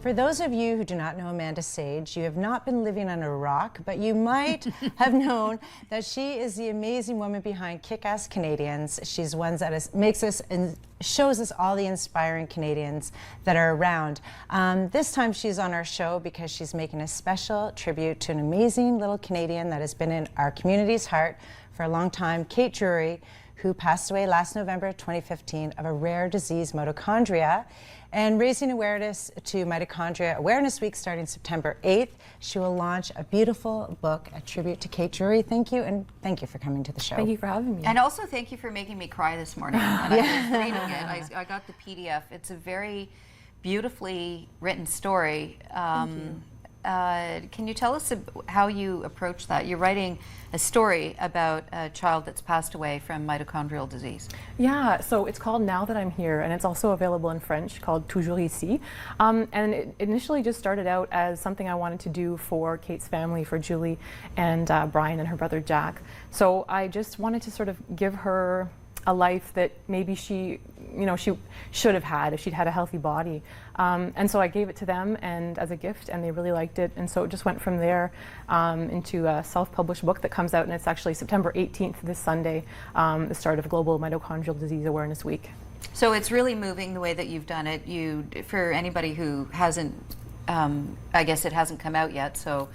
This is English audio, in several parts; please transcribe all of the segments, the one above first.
For those of you who do not know Amanda Sage, you have not been living on a rock, but you might have known that she is the amazing woman behind Kick-Ass Canadians. She's one that makes us and shows us all the inspiring Canadians that are around. This time she's on our show because she's making a special tribute to an amazing little Canadian that has been in our community's heart for a long time, Kate Drury, who passed away last November 2015 of a rare disease, mitochondria. And raising awareness to Mitochondria Awareness Week starting September 8th, she will launch a beautiful book, a tribute to Kate Drury. Thank you, and thank you for coming to the show. Thank you for having me. And also thank you for making me cry this morning when I was reading it. I got the PDF. It's a very beautifully written story. Can you tell us how you approach that? You're writing a story about a child that's passed away from mitochondrial disease. Yeah, so it's called Now That I'm Here, and it's also available in French, called Toujours Ici. And it initially just started out as something I wanted to do for Kate's family, for Julie and Brian and her brother Jack. So I just wanted to sort of give her a life that maybe she should have had if she'd had a healthy body. And so I gave it to them and as a gift, and they really liked it. And so it just went from there into a self-published book that comes out, and it's actually September 18th, this Sunday, the start of Global Mitochondrial Disease Awareness Week. So it's really moving the way that you've done it. For anybody who hasn't, I guess it hasn't come out yet, so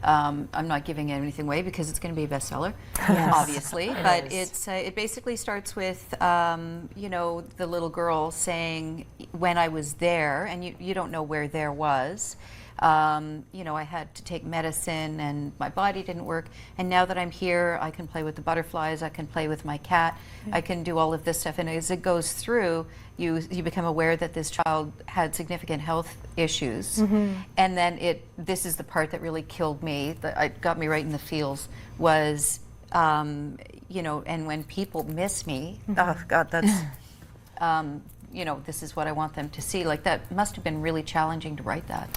I'm not giving anything away because it's going to be a bestseller, obviously. But it basically starts with the little girl saying, "When I was there," and you don't know where there was. I had to take medicine and my body didn't work, and now that I'm here, I can play with the butterflies, I can play with my cat, I can do all of this stuff. And as it goes through, you become aware that this child had significant health issues. And then this is the part that really killed me, that got me right in the feels, was and when people miss me, oh God, that's this is what I want them to see. Like, that must have been really challenging to write that.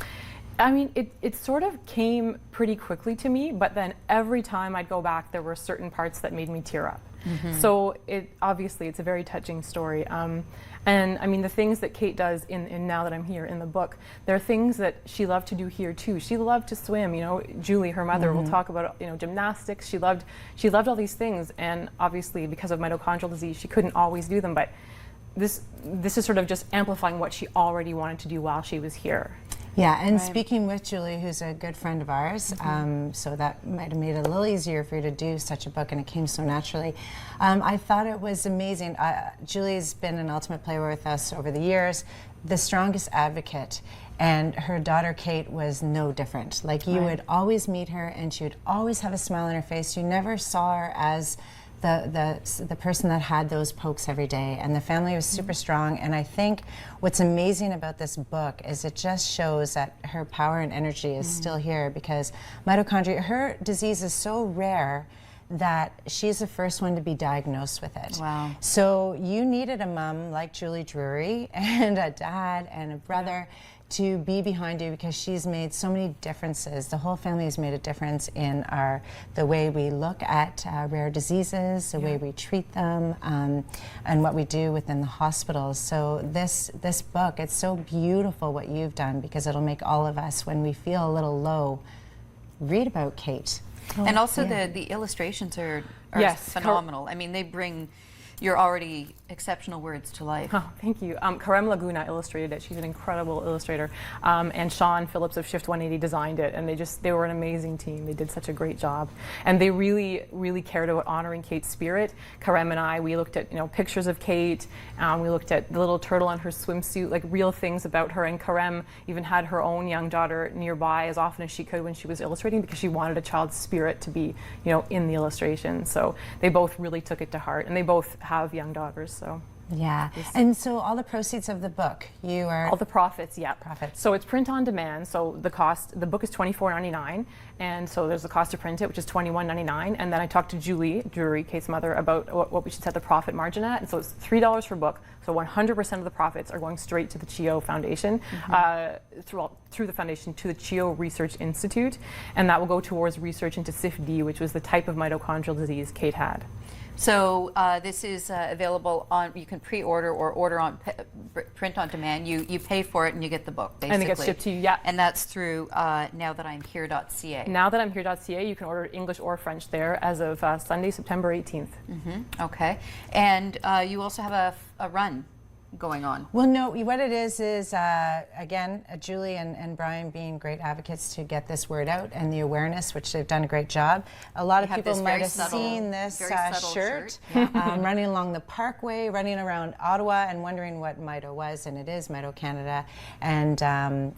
I mean, it sort of came pretty quickly to me, but then every time I'd go back, there were certain parts that made me tear up. So obviously it's a very touching story. And I mean, the things that Kate does in Now That I'm Here in the book, there are things that she loved to do here too. She loved to swim, Julie, her mother, will talk about, gymnastics. She loved all these things. And obviously because of mitochondrial disease, she couldn't always do them, but this is sort of just amplifying what she already wanted to do while she was here. Yeah, and speaking with Julie, who's a good friend of ours, so that might have made it a little easier for you to do such a book, and it came so naturally. I thought it was amazing. Julie's been an Ultimate Player with us over the years, the strongest advocate, and her daughter Kate was no different. Like, you would always meet her, and she would always have a smile on her face. You never saw her as the person that had those pokes every day, and the family was super strong. And I think what's amazing about this book is it just shows that her power and energy is still here, because mitochondria, her disease is so rare that she's the first one to be diagnosed with it. Wow. So you needed a mom like Julie Drury and a dad and a brother to be behind you, because she's made so many differences. The whole family has made a difference in the way we look at rare diseases, the way we treat them, and what we do within the hospitals. So this book, it's so beautiful what you've done, because it'll make all of us, when we feel a little low, read about Kate. And also the illustrations are phenomenal. I mean, they bring your already exceptional words to life. Oh, thank you. Karem Laguna illustrated it. She's an incredible illustrator. And Sean Phillips of Shift 180 designed it. And they were an amazing team. They did such a great job. And they really, really cared about honoring Kate's spirit. Karem and I, we looked at pictures of Kate. We looked at the little turtle on her swimsuit, like real things about her. And Karem even had her own young daughter nearby as often as she could when she was illustrating, because she wanted a child's spirit to be, in the illustration. So they both really took it to heart. And they both have young daughters. So yeah, and so all the proceeds of the book, all the profits, Profits. So it's print on demand. So the book is $24.99, And so there's the cost to print it, which is $21.99. And then I talked to Julie Drury, Kate's mother, about what we should set the profit margin at. And so it's $3 per book. So 100% of the profits are going straight to the CHIO Foundation, through the foundation to the CHIO Research Institute. And that will go towards research into CIF-D, which was the type of mitochondrial disease Kate had. So this is available on, you can pre-order or order on print on demand. You pay for it and you get the book, basically. And it gets shipped to you, yeah. And that's through nowthatimhere.ca. Nowthatimhere.ca, you can order English or French there as of Sunday, September 18th. Okay. And you also have a run going on. Well, no, what it is again, Julie and Brian being great advocates to get this word out and the awareness, which they've done a great job. A lot of people might have seen this shirt running along the parkway, running around Ottawa and wondering what Mito was, and it is Mito Canada. And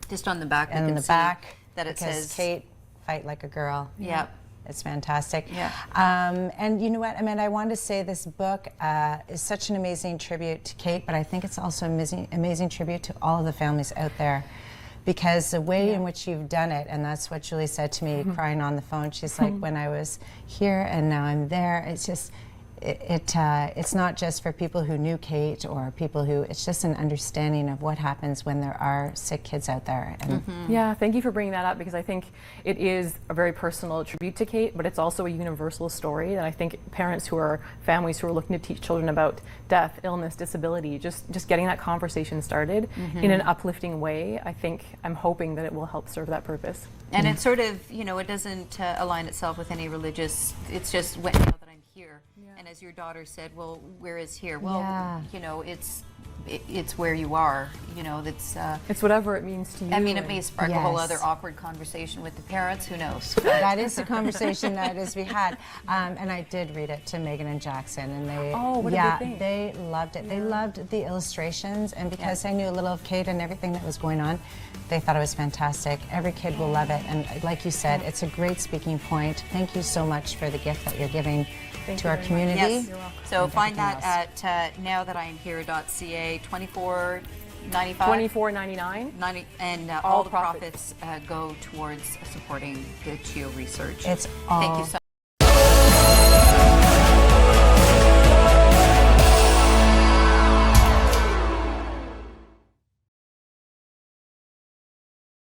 just on the back, and we on can the back, see that it says Kate, fight like a girl. Yeah. It's fantastic. Yeah. And you know what, Amanda, I wanted to say this book is such an amazing tribute to Kate, but I think it's also an amazing tribute to all of the families out there, because the way in which you've done it, and that's what Julie said to me crying on the phone. She's like, when I was here and now I'm there, it's just, it's not just for people who knew Kate or people who, it's just an understanding of what happens when there are sick kids out there. And Yeah, thank you for bringing that up, because I think it is a very personal tribute to Kate, but it's also a universal story. And I think parents who are, families who are looking to teach children about death, illness, disability, just getting that conversation started in an uplifting way, I'm hoping that it will help serve that purpose. And it's sort of, it doesn't align itself with any religious, it's just now that I'm here. And as your daughter said, well, where is here? Well, it's where you are. That's. It's whatever it means to you. I mean, it may spark a whole other awkward conversation with the parents. Who knows? That is the conversation that is we had, and I did read it to Megan and Jackson, and they, what did they think? They loved it. They loved the illustrations, and because I knew a little of Kate and everything that was going on, they thought it was fantastic. Every kid will love it, and like you said, it's a great speaking point. Thank you so much for the gift that you're giving to our community. Yes. So find that at nowthatimhere.ca, $24.95. $24.99. And all the profits go towards supporting the CHIO research. It's all Thank you so